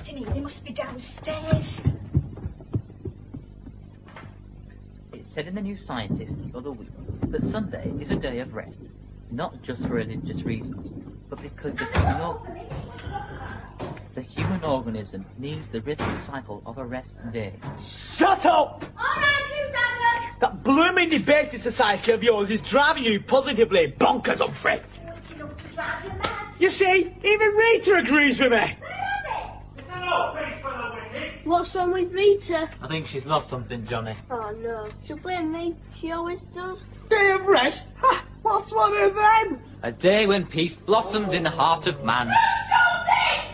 quiet in here. They must be downstairs. It said in the New Scientist the other week that Sunday is a day of rest, not just for religious reasons, but because the human organism needs the rhythmic cycle of a rest day. Shut up! All right, you, Dada. That blooming debasing society of yours is driving you positively bonkers, Humphrey. It's enough to drive you mad. You see, even Rita agrees with me. What's wrong with Rita? I think she's lost something, Johnny. Oh no, she'll blame me. She always does. Day of rest? Ha! What's one of them? A day when peace blossoms in the heart of man.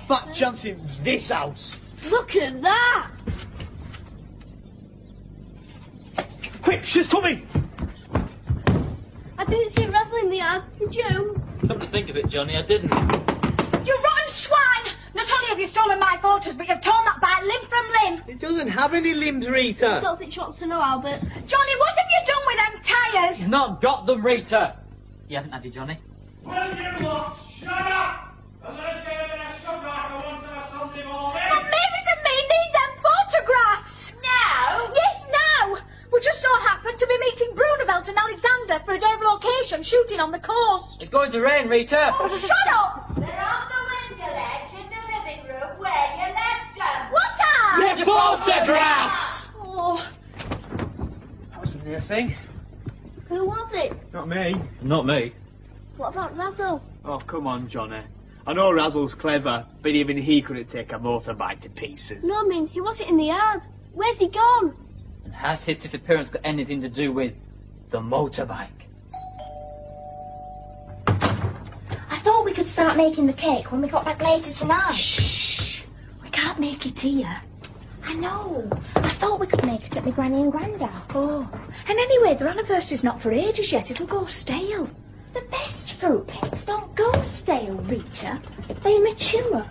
Fat chance in this house. Look at that! Quick, she's coming! I didn't see Russell in the yard, did you? Come to think of it, Johnny, I didn't. You rotten swine! Not only have you stolen my photos, but you've torn that bite limb from limb. It doesn't have any limbs, Rita. I don't think she wants to know, Albert. Johnny, what have you done with them tyres? You've not got them, Rita. You haven't, have you, Johnny? Will you lot shut up? Unless they're in a sugar like I want on a Sunday morning. But Mavis and me need them photographs. Now? Yes, now. We just so happened to be meeting Brunevelt and Alexander for a day of location shooting on the coast. It's going to rain, Rita. Oh, shut up! They're on the window ledge in the living room where you left them. What are? Your photographs! Oh, That was a near thing. Who was it? Not me. Not me. What about Russell? Oh, come on, Johnny. I know Razzle's clever, but even he couldn't take a motorbike to pieces. No, I mean, he wasn't in the yard. Where's he gone? And has his disappearance got anything to do with the motorbike? I thought we could start making the cake when we got back later tonight. Shh. We can't make it here. I know. I thought we could make it at my granny and granddad's. Oh. And anyway, their anniversary's not for ages yet. It'll go stale. The best fruitcakes don't go stale, Rita. They mature.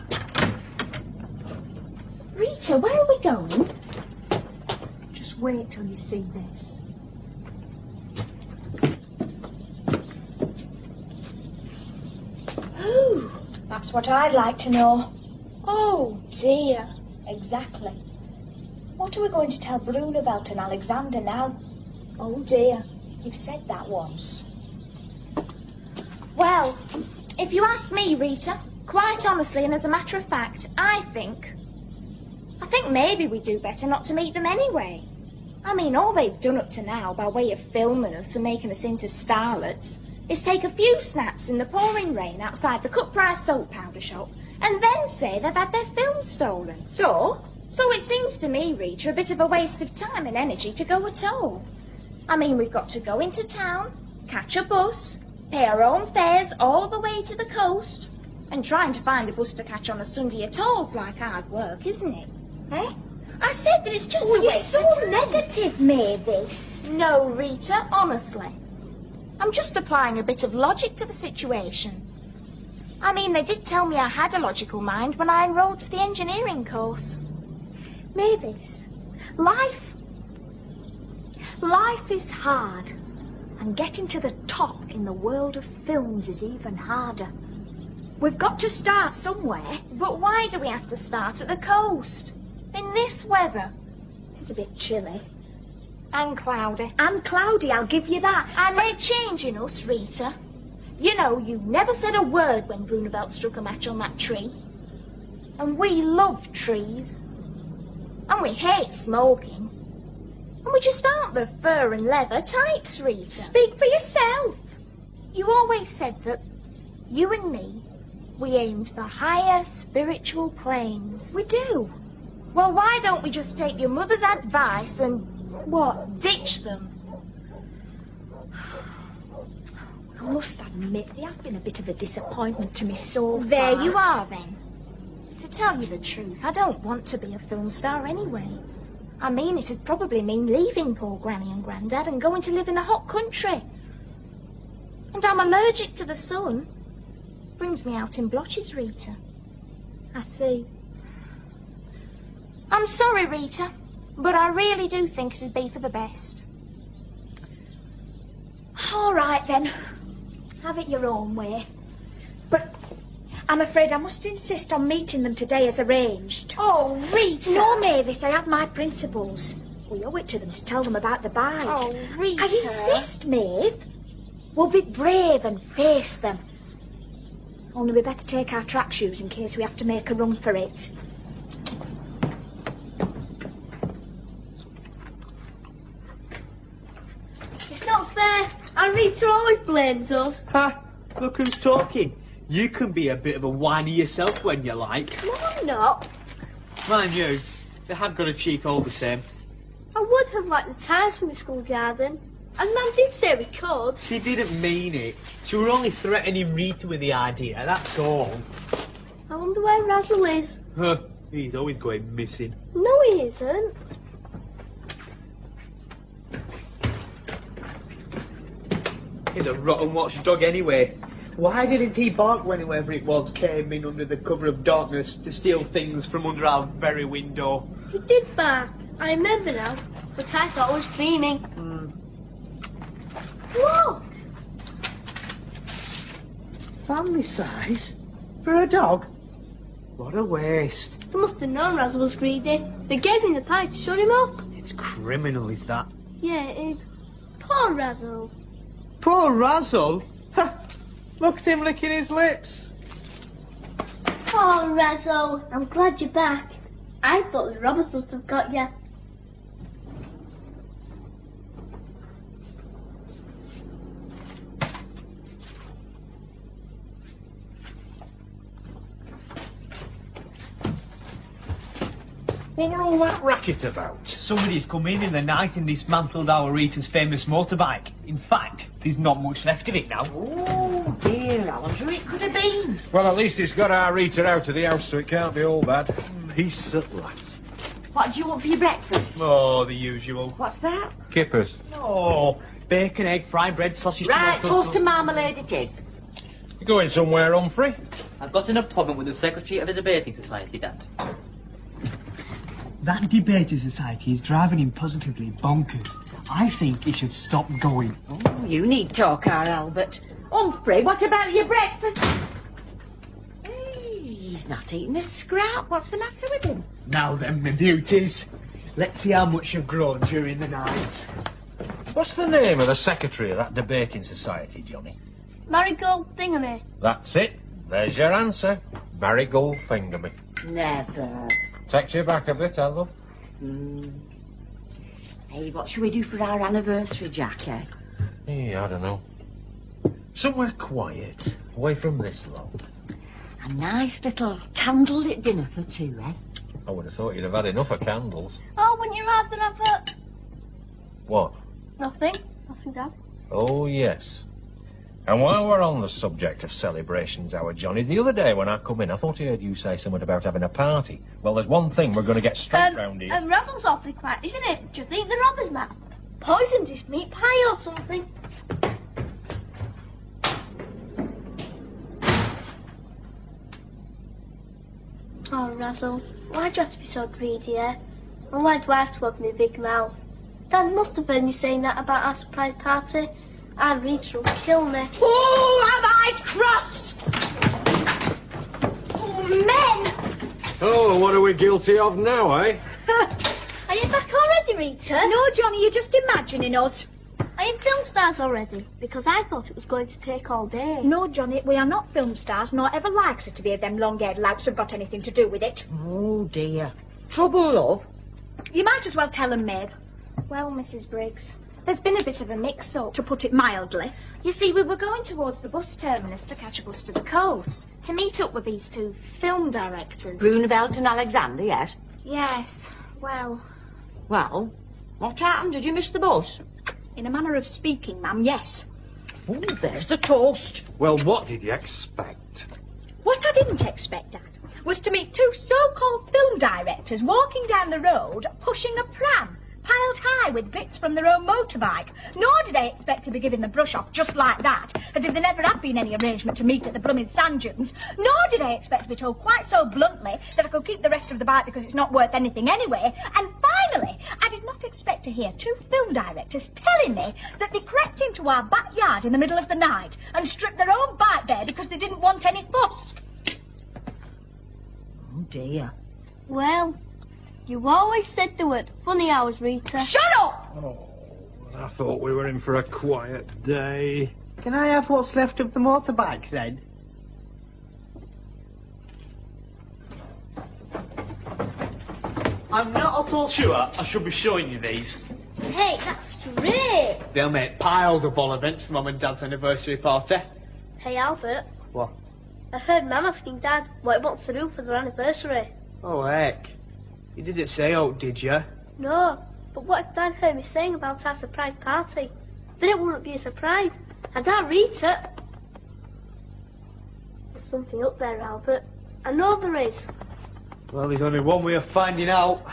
Rita, where are we going? Just wait till you see this. Ooh, that's what I'd like to know. Oh, dear. Exactly. What are we going to tell Brunevelt and Alexander now? Oh, dear. You've said that once. Well, if you ask me, Rita, quite honestly and as a matter of fact, I think maybe we do better not to meet them anyway. I mean, all they've done up to now by way of filming us and making us into starlets is take a few snaps in the pouring rain outside the cut-price soap powder shop and then say they've had their film stolen. So? So it seems to me, Rita, a bit of a waste of time and energy to go at all. I mean, we've got to go into town, catch a bus, pay our own fares all the way to the coast, and trying to find a bus to catch on a Sunday at all's like hard work, isn't it? Eh? I said that it's just a waste of time. You're so negative, Mavis. No, Rita, honestly. I'm just applying a bit of logic to the situation. I mean, they did tell me I had a logical mind when I enrolled for the engineering course. Mavis, life is hard. And getting to the top in the world of films is even harder. We've got to start somewhere. But why do we have to start at the coast? In this weather? It's a bit chilly. And cloudy. And cloudy, I'll give you that. And they're changing us, Rita. You know, you never said a word when Brunevelt struck a match on that tree. And we love trees. And we hate smoking. And we just aren't the fur and leather types, Rita. Speak for yourself. You always said that you and me, we aimed for higher spiritual planes. We do. Well, why don't we just take your mother's advice and... What? Ditch them? I must admit, they have been a bit of a disappointment to me so far. There you are, then. To tell you the truth, I don't want to be a film star anyway. I mean, it'd probably mean leaving poor Granny and Grandad and going to live in a hot country. And I'm allergic to the sun. Brings me out in blotches, Rita. I see. I'm sorry, Rita, but I really do think it'd be for the best. All right, then. Have it your own way. But I'm afraid I must insist on meeting them today as arranged. Oh, Rita. No, Mavis, I have my principles. We owe it to them to tell them about the bite. Oh, Rita. I insist, Maeve. We'll be brave and face them. Only we better take our track shoes in case we have to make a run for it. It's not fair. And Rita always blames us. Ha! Look who's talking. You can be a bit of a whiny yourself when you like. No, I'm not. Mind you, they have got a cheek all the same. I would have liked the ties from the school garden. And Mum did say we could. She didn't mean it. She were only threatening Rita with the idea, that's all. I wonder where Razzle is. Huh, he's always going missing. No, he isn't. He's a rotten watchdog anyway. Why didn't he bark when whoever it was came in under the cover of darkness to steal things from under our very window? He did bark. I remember now. But I thought I was dreaming. Look! Family size? For a dog? What a waste. They must have known Razzle was greedy. They gave him the pie to shut him up. It's criminal, is that? Yeah, it is. Poor Razzle. Poor Razzle? Ha! Look at him licking his lips. Poor Razzle. I'm glad you're back. I thought the robbers must have got you. What were all that racket about? Somebody's come in the night and dismantled our Rita's famous motorbike. In fact, there's not much left of it now. Oh, dear, I wonder who it could have been. Well, at least it's got our Rita out of the house, so it can't be all bad. Peace at last. What do you want for your breakfast? Oh, the usual. What's that? Kippers. Oh, bacon, egg, fried bread, sausage, Right, tomatoes. toast and marmalade it is. You going somewhere, Humphrey? I've got an appointment with the Secretary of the Debating Society, Dad. That debating society is driving him positively bonkers. I think he should stop going. Oh, you need talk, our Albert. Humphrey, what about your breakfast? Hey, he's not eating a scrap. What's the matter with him? Now then, my beauties. Let's see how much you've grown during the night. What's the name of the secretary of that debating society, Johnny? Marigold Thingamy. That's it. There's your answer. Marigold Fingermy. Never. Takes you back a bit, I love. Hey, what should we do for our anniversary, Jack, eh? Yeah, I don't know. Somewhere quiet, away from this lot. A nice little candlelit dinner for two, eh? I would have thought you'd have had enough of candles. Oh, wouldn't you rather have a... What? Nothing. Nothing, Dad. Oh, yes. And while we're on the subject of celebrations, our Johnny, the other day when I come in, I thought I heard you say something about having a party. Well, there's one thing we're going to get straight round here. Razzle's awfully quiet, isn't it? Do you think the robbers might poisoned his meat pie or something? Oh, Razzle, why'd you have to be so greedy, eh? And why do I have to open my big mouth? Dad must have heard me saying that about our surprise party. Our Rita will kill me. Oh, am I cross? Oh, men! Oh, what are we guilty of now, eh? Are you back already, Rita? No, Johnny, you're just imagining us. Are you film stars already? Because I thought it was going to take all day. No, Johnny, we are not film stars, nor ever likely to be if them long-haired louts have got anything to do with it. Oh, dear. Trouble, love? You might as well tell them, Maeve. Well, Mrs. Briggs, there's been a bit of a mix-up. To put it mildly. You see, we were going towards the bus terminus to catch a bus to the coast, to meet up with these two film directors. Brunevelt and Alexander, yes? Yes, well... Well, what happened? Did you miss the bus? In a manner of speaking, ma'am, yes. Oh, there's the toast. Well, what did you expect? What I didn't expect, Dad, was to meet two so-called film directors walking down the road pushing a pram piled high with bits from their own motorbike. Nor did I expect to be given the brush off just like that, as if there never had been any arrangement to meet at the blooming sand dunes. Nor did I expect to be told quite so bluntly that I could keep the rest of the bike because it's not worth anything anyway. And finally, I did not expect to hear two film directors telling me that they crept into our backyard in the middle of the night and stripped their own bike bare because they didn't want any fuss. Oh, dear. Well, you always said there weren't funny hours, Rita. Shut up! Oh, I thought we were in for a quiet day. Can I have what's left of the motorbike then? I'm not at all sure I should be showing you these. Hey, that's great. They'll make piles of ball events for Mum and Dad's anniversary party. Hey, Albert. What? I heard Mum asking Dad what he wants to do for their anniversary. Oh, heck. You didn't say out, did you? No, but what if Dad heard me saying about our surprise party? Then it wouldn't be a surprise. And Dad reads it. There's something up there, Albert. I know there is. Well, there's only one way of finding out.